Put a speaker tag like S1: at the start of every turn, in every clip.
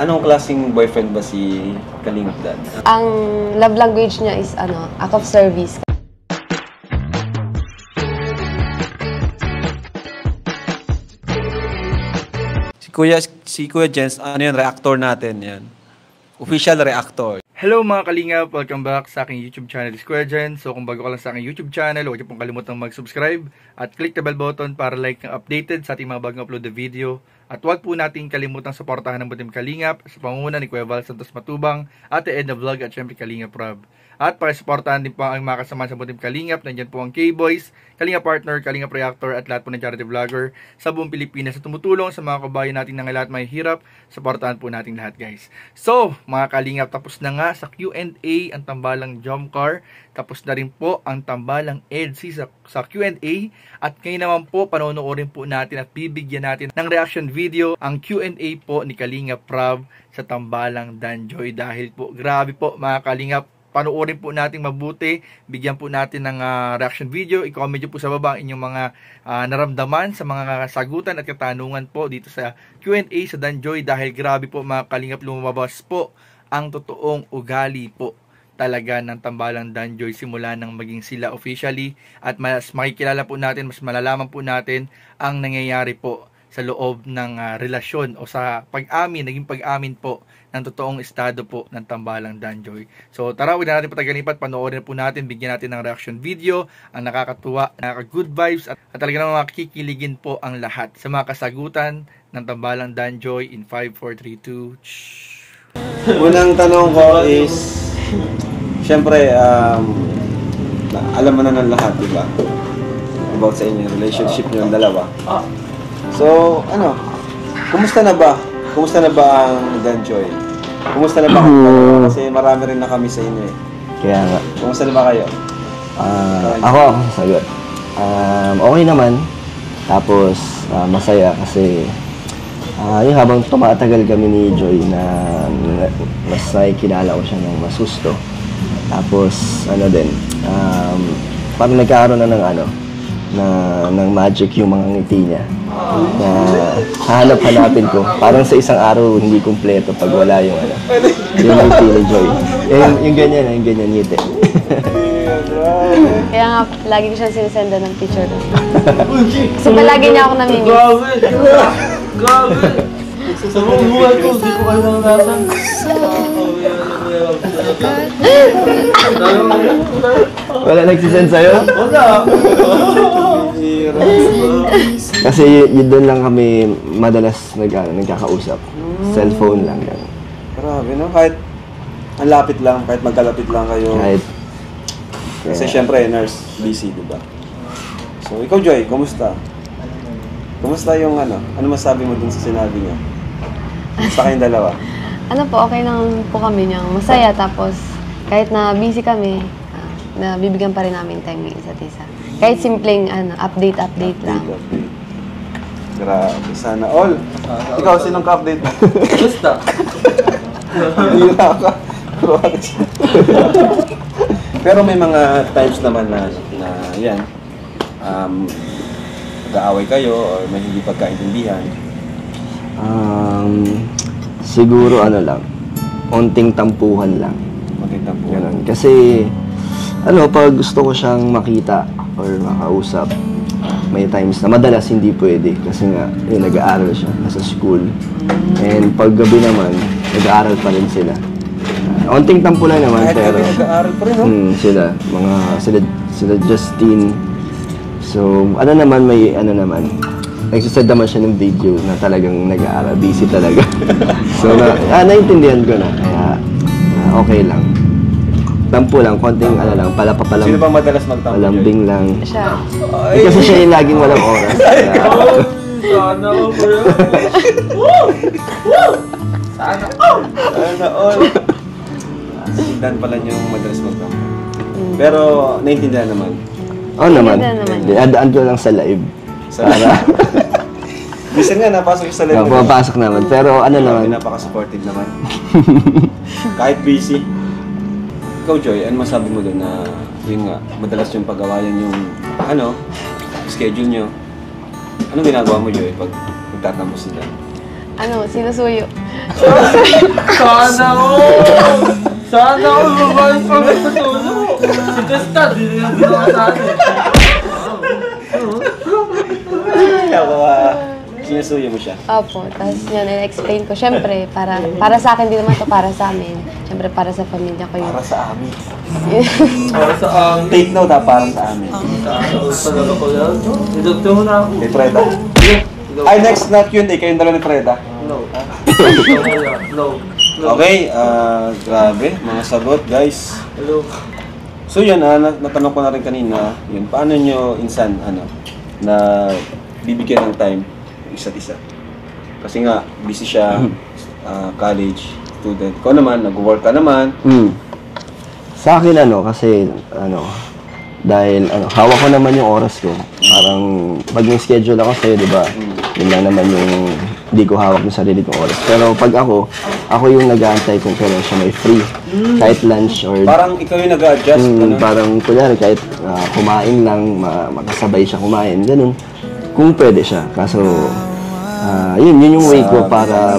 S1: Anong klaseng boyfriend ba si Kalingap Dan?
S2: Ang love language niya is act of service.
S1: Si Kuya Jens, ano yan, reactor natin yan. Official reactor.
S3: Hello mga kalingap! Welcome back sa aking YouTube channel, Kuya Jens. So kung bago ka lang sa aking YouTube channel, huwag niyo pong kalimutang mag-subscribe at click the bell button para like ng updated sa ating mga bagong upload na video. At huwag po natin kalimutang suportahan ng Butim Kalingap sa pangunguna ni Kuya Val Santos Matubang, Ate Edna Vlog at syempre Kalingap Rob. At para suportahan din po ang mga kasama sa Butim Kalingap, nandyan po ang K-Boys, Kalingap Partner, Kalingap Reactor at lahat po ng charity vlogger sa buong Pilipinas sa tumutulong sa mga kabayan natin na lahat may hirap. Suportahan po natin lahat, guys. So, mga Kalingap, tapos na nga sa Q&A ang tambalang jump car. Tapos na rin po ang tambalang EDC sa Q&A. At ngayon naman po, panonoorin po natin at bibigyan natin ng reaction video ang Q&A po ni Kalingap Rob sa tambalang Danjoy. Dahil po, grabe po mga Kalingap, panoorin po natin mabuti, bigyan po natin ng reaction video, i-comment nyo po sa baba ang inyong mga naramdaman sa mga sagutan at katanungan po dito sa Q&A sa Danjoy. Dahil grabe po mga Kalingap, lumabas po ang totoong ugali po talaga ng tambalang Danjoy simula nang maging sila officially, at mas makikilala po natin, mas malalaman po natin ang nangyayari po sa loob ng relasyon o sa pag-amin, naging pag-amin po ng totoong estado po ng tambalang Danjoy. So tara, huwag na natin patagalipat, panoorin po natin, bigyan natin ng reaction video, ang nakakatuwa, nakaka-good vibes at talaga naman makikiligin po ang lahat sa mga kasagutan ng tambalang Danjoy in 5, 4, 3, 2.
S1: Unang tanong ko is, syempre, alam mo na ng lahat, di ba? About sa inyong relationship nyo ang dalawa. So, kumusta na ba? Kumusta na ba ang Danjoy? Kumusta na ba kayo? Kasi marami rin na kami sa inyo eh.
S4: Kaya nga.
S1: Kumusta na ba kayo?
S4: Ako, sagot. Okay naman. Tapos, masaya kasi yung habang tumatagal kami ni Joy na mas nakikilala ko siya ng mas gusto. Tapos, parang nagkakaroon na ng magic yung mga ngiti niya. Na hanap-hanapin ko. Parang sa isang araw hindi kumpleto pag wala yung yung ngiti ni Joy. Yung ganyan ngiti.
S2: Kaya nga, lagi ko siya sinisenda ng picture ko. Kasi palagi niya ako namimiss.
S5: Grabe! Sa buhay ko, hindi ko kayo naranasan.
S4: Wala nagsisend sa'yo?
S5: Wala!
S4: Kasi yun doon lang kami madalas nagkakausap. Cellphone lang yan.
S1: Grabe, no? Kahit ang lapit lang, kahit magkalapit lang kayo. Kasi syempre, nurse, busy, di ba? So, ikaw Joy, kumusta? Kumusta yung ano masabi mo dun sa sinabi niya? Kumusta kayong dalawa?
S2: Okay lang po kami niyang masaya. Tapos, kahit na busy kami, nabibigyan pa rin namin time ng isa't isa. Kahit simpleng update lang.
S1: Update. Grabe, sana all. Ikaw, sinong ka-update mo?
S5: Basta.
S1: Hindi na ka. Pero may mga times naman na yan, nag-aaway kayo or may hindi pagkaintindihan.
S4: Siguro lang, onting tampuhan lang.
S1: Onting tampuhan.
S4: Ganun. Kasi, pag gusto ko siyang makita or makausap, may times na madalas hindi pwede kasi nga, nag-aaral siya, nasa school. And pag gabi naman, nag-aaral pa rin sila. Onting tampo lang naman, pero
S1: nag-aaral pa rin, no?
S4: Sila Justine. So, may nagsasad naman siya ng video na talagang nag-aaral, busy talaga. So, naintindihan ko na, kaya okay lang. Tampo lang, konting palapapalam.
S1: Sino bang madalas magtampo?
S4: Palambing lang.
S2: Siya.
S4: Kasi siya yung laging walang oras.
S5: Sana all, bro. Sana all.
S1: Sana all. Si Dan pala yung madalas magtampo. Pero, naintindihan naman.
S4: Oo naman. Adaan ko lang sa live. Para.
S1: Minsan nga, napasok sa live.
S4: Pumapasok naman. Pero naman.
S1: Napaka-supportive naman. Kahit busy. Ikaw, Joy, ano masabi mo doon na yun nga, madalas yung pag-awayan yung schedule nyo? Anong ginagawa mo, Joy, pag magtatampo sila?
S2: Sinusuyo.
S5: Sana all! Sana all! Babae pa rin sa tulo! Si Tristan, hindi na ginawa sa atin.
S1: Sinusuyo mo siya.
S2: Opo, tapos yun, in-explain ko. Siyempre, para sa akin, din naman to para sa amin. Siyempre, para sa pamilya ko yun.
S1: Para sa amin.
S5: Para sa amin.
S1: Take note ha, para sa amin.
S5: Sana all talaga ko yan. Idugtong mo na ako.
S1: Kay Freda. Ay, next na Q&A. Kayong dalawa ni Freda.
S5: No. No.
S1: Okay, grabe. Mga sagot, guys.
S5: Hello.
S1: So yun, natanong ko na rin kanina, yun, paano nyo insan, na bibigyan ng time isa't isa? Kasi nga, busy siya, college, student. Ikaw naman, nag-work ka naman.
S4: Sa akin kasi dahil hawak ko naman yung oras ko. Parang pag may schedule ako sa'yo, di ba? Yun lang naman yung hindi ko hawak yung sarili kong oras. Pero pag ako yung nag-aantay kung kailan siya may free. Kahit lunch or...
S1: Parang ikaw yung nag-adjust.
S4: Parang kunyari kahit kumain lang, makasabay siya kumain, ganun. Kung pwede siya. Kaso, yun yung way ko para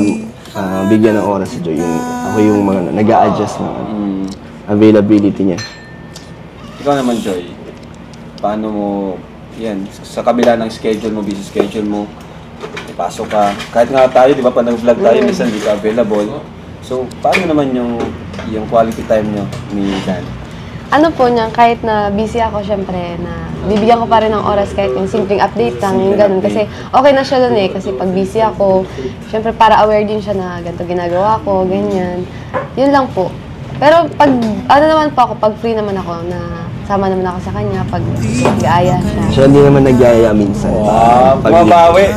S4: bigyan ng oras si Joy. Ako yung nag-a-adjust ng availability niya.
S1: Ikaw naman, Joy, paano mo, yan, sa kabila ng schedule mo, busy schedule mo, pasok ka, kahit nga tayo, di ba, pag nag-vlog tayo, minsan hindi ka available. So, paano naman yung quality time nyo ni Dan?
S2: Kahit na busy ako, syempre, na bibigyan ko pa rin ng oras kahit yung simpleng update lang, yung ganun. Kasi okay na siya dun kasi pag busy ako, syempre para aware din siya na ganito ginagawa ko, ganyan. Yun lang po. Pero pag, naman po ako, pag free naman ako, na sama naman ako sa kanya, pag nag-aaya siya.
S4: Siya hindi naman nag-aaya minsan.
S1: Wow, bumabawi.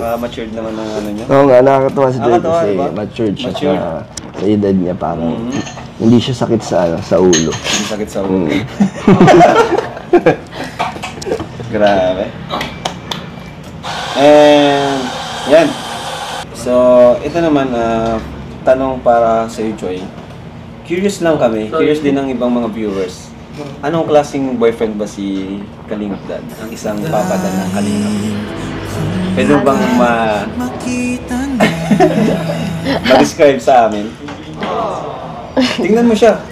S1: Matured naman ng niya.
S4: Oo nga, nakakatuwa si Joy kasi
S1: diba?
S4: matured siya sa edad niya. Parang hindi siya sakit sa ulo.
S1: Hindi sakit sa ulo. Grabe. And, yan. So, ito naman, tanong para sa iyo, Joy. Curious lang kami. Curious din ng ibang mga viewers. Anong klaseng boyfriend ba si Kalingap Dan? Ang isang papadan ng Kalingap. Pwede bang ma-describe sa amin? Tingnan mo siya.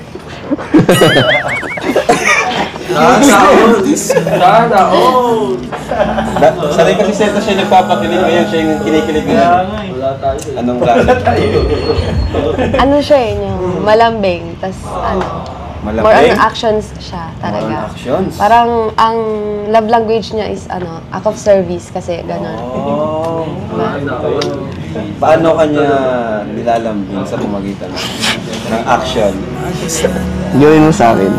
S5: Sana all!
S1: Sanay kasi seta siya nagpapakilig. Ngayon siya yung kinikilig na.
S5: Wala tayo.
S1: Anong klase?
S2: Siya yung malambing, tas
S1: Malambing?
S2: more on actions siya talaga.
S1: More on actions?
S2: Parang ang love language niya is act of service kasi gano'n.
S1: Oh. Paano kanya nilalambing sa pamagitan ng action?
S4: Gawin mo sa akin.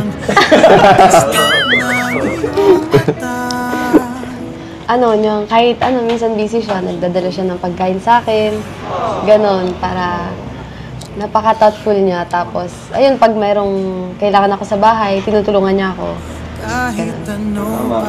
S2: Kahit minsan busy siya, nagdadala siya ng pagkain sa akin. Ganon, para napaka-thoughtful niya. Tapos, ayun, pag mayroong kailangan ako sa bahay, tinutulungan niya ako.
S1: Tama,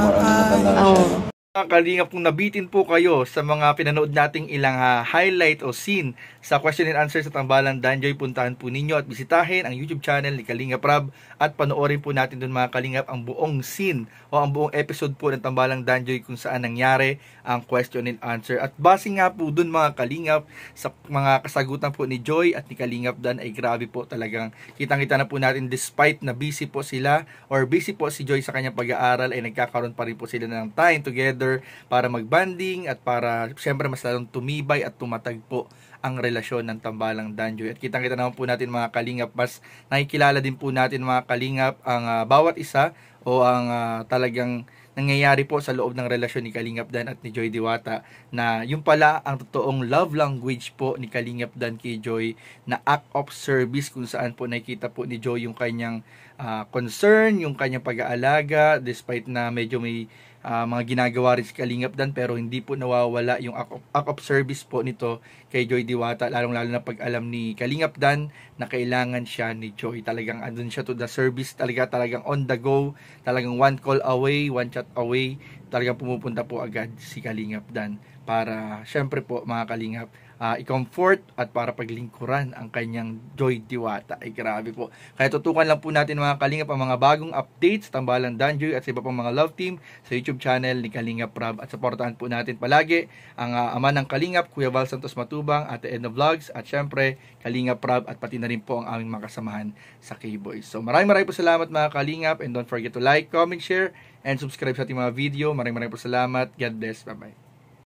S1: talaga siya. No?
S3: Mga Kalingap, kung nabitin po kayo sa mga pinanood nating ilang highlight o scene sa question and answer sa Tambalang Danjoy, puntahan po ninyo at bisitahin ang YouTube channel ni Kalingap Rab at panoorin po natin dun mga Kalingap ang buong scene o ang buong episode po ng Tambalang Danjoy kung saan nangyari ang question and answer. At base nga po dun mga Kalingap sa mga kasagutan po ni Joy at ni Kalingap Dan ay grabe po talagang kitang-kita na po natin despite na busy po sila or busy po si Joy sa kanyang pag-aaral ay nagkakaroon pa rin po sila ng time together para magbanding at para siyempre mas lalong tumibay at tumatag po ang relasyon ng Tambalang Danjoy. At kitang-kita naman po natin mga Kalingap, mas nakikilala din po natin mga Kalingap ang bawat isa o ang talagang nangyayari po sa loob ng relasyon ni Kalingap Dan at ni Joy Diwata na yung pala ang totoong love language po ni Kalingap Dan kay Joy na act of service kung saan po nakikita po ni Joy yung kanyang concern, yung kanyang pag-aalaga despite na medyo may mga ginagawa rin si Kalingap Dan pero hindi po nawawala yung act of service po nito kay Joy Diwata, lalong-lalo na pag alam ni Kalingap Dan na kailangan siya ni Joy. Talagang andun siya to the service, talagang on the go, talagang one call away, one chat away, talagang pumupunta po agad si Kalingap Dan para syempre po mga Kalingap i-comfort at para paglingkuran ang kanyang Joy Diwata. Ay grabe po. Kaya tutukan lang po natin mga Kalingap ang mga bagong updates, tambalang Danjoy at sa iba pang mga love team sa YouTube channel ni Kalingap Rab. At supportahan po natin palagi ang ama ng Kalingap, Kuya Val Santos Matubang, Ate Edna Vlogs, at syempre Kalingap Rab at pati na rin po ang aming mga kasamahan sa K-Boys. So maraming po salamat mga Kalingap, and don't forget to like, comment, share, and subscribe sa ating mga video. Maraming po salamat. God bless. Bye-bye.